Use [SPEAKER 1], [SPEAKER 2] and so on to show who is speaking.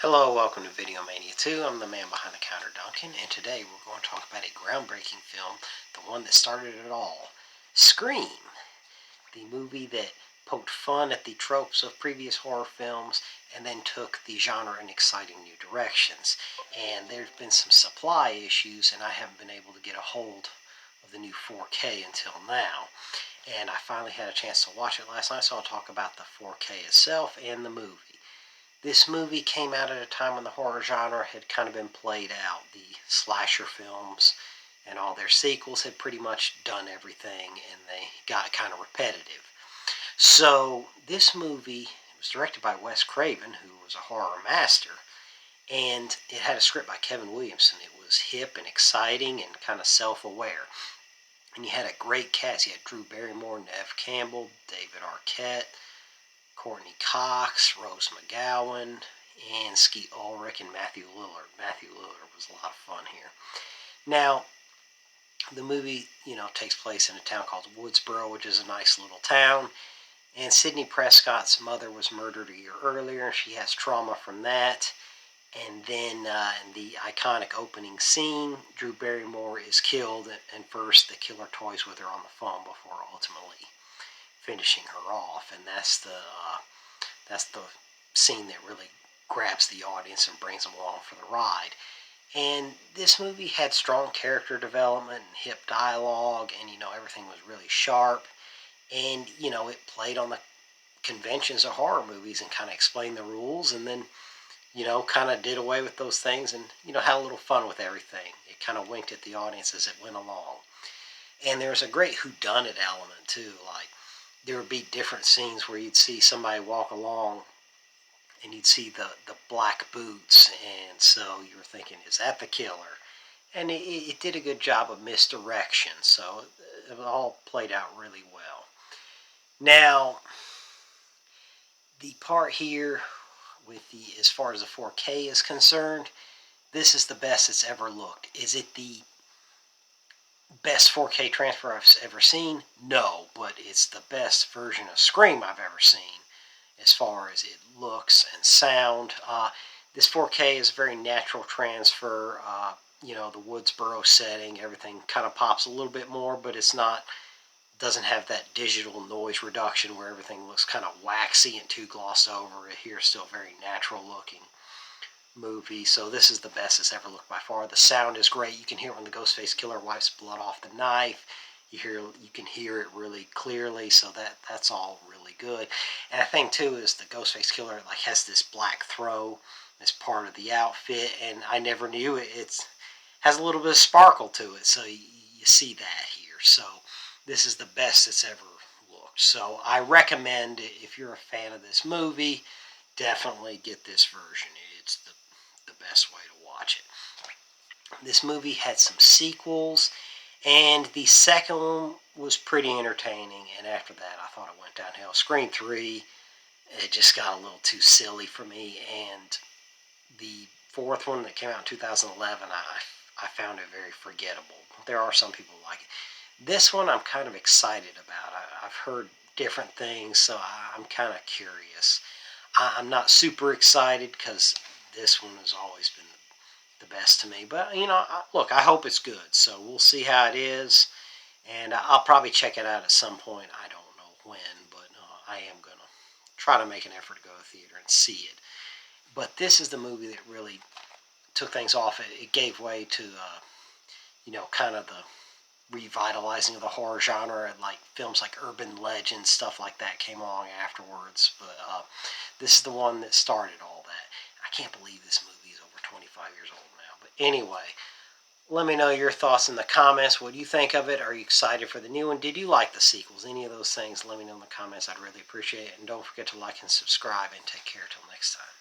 [SPEAKER 1] Hello, welcome to Video Mania 2. I'm the man behind the counter, Duncan, and today we're going to talk about a groundbreaking film, the one that started it all, Scream, the movie that poked fun at the tropes of previous horror films and then took the genre in exciting new directions. And there's been some supply issues, and I haven't been able to get a hold of the new 4K until now. And I finally had a chance to watch it last night, so I'll talk about the 4K itself and the movie. This movie came out at a time when the horror genre had kind of been played out. The slasher films and all their sequels had pretty much done everything, and they got kind of repetitive. So this movie was directed by Wes Craven, who was a horror master, and it had a script by Kevin Williamson. It was hip and exciting and kind of self-aware. And you had a great cast. You had Drew Barrymore, Neve Campbell, David Arquette, Courtney Cox, Rose McGowan, and Skeet Ulrich and Matthew Lillard. Matthew Lillard was a lot of fun here. Now, the movie, takes place in a town called Woodsboro, which is a nice little town. And Sidney Prescott's mother was murdered a year earlier, and she has trauma from that. And then in the iconic opening scene, Drew Barrymore is killed, and first the killer toys with her on the phone before ultimately finishing her off, and that's the scene that really grabs the audience and brings them along for the ride. And this movie had strong character development and hip dialogue, and everything was really sharp, and it played on the conventions of horror movies and kind of explained the rules, and then kind of did away with those things, and had a little fun with everything. It kind of winked at the audience as it went along. And there's a great whodunit element too. Like, there would be different scenes where you'd see somebody walk along and you'd see the black boots, and so you were thinking, is that the killer? And it did a good job of misdirection, so it all played out really well. Now, the part here with as far as the 4K is concerned, this is the best it's ever looked. Is it the best 4K transfer I've ever seen? No, but it's the best version of Scream I've ever seen as far as it looks and sound. This 4K is a very natural transfer. The Woodsboro setting, everything kind of pops a little bit more, but doesn't have that digital noise reduction where everything looks kind of waxy and too glossed over. Here's still very natural looking movie, so this is the best it's ever looked by far. The sound is great. You can hear when the Ghostface killer wipes blood off the knife. You can hear it really clearly, so that's all really good. And I think too is the Ghostface killer has this black throw as part of the outfit, and I never knew it has a little bit of sparkle to it, so you see that here. So this is the best it's ever looked. So I recommend, if you're a fan of this movie, definitely get this version. It's the best way to watch it. This movie had some sequels, and the second one was pretty entertaining, and after that I thought it went downhill. Scream 3, it just got a little too silly for me, and the fourth one that came out in 2011, I found it very forgettable. There are some people who like it. This one I'm kind of excited about. I've heard different things, so I'm kind of curious. I'm not super excited because this one has always been the best to me. But, look, I hope it's good. So we'll see how it is. And I'll probably check it out at some point. I don't know when, but I am going to try to make an effort to go to the theater and see it. But this is the movie that really took things off. It gave way to, kind of the revitalizing of the horror genre, and films like Urban Legend, stuff like that came along afterwards. But this is the one that started all that. I can't believe this movie is over 25 years old now. But anyway, let me know your thoughts in the comments. What do you think of it? Are you excited for the new one? Did you like the sequels? Any of those things, let me know in the comments. I'd really appreciate it. And don't forget to like and subscribe, and take care till next time.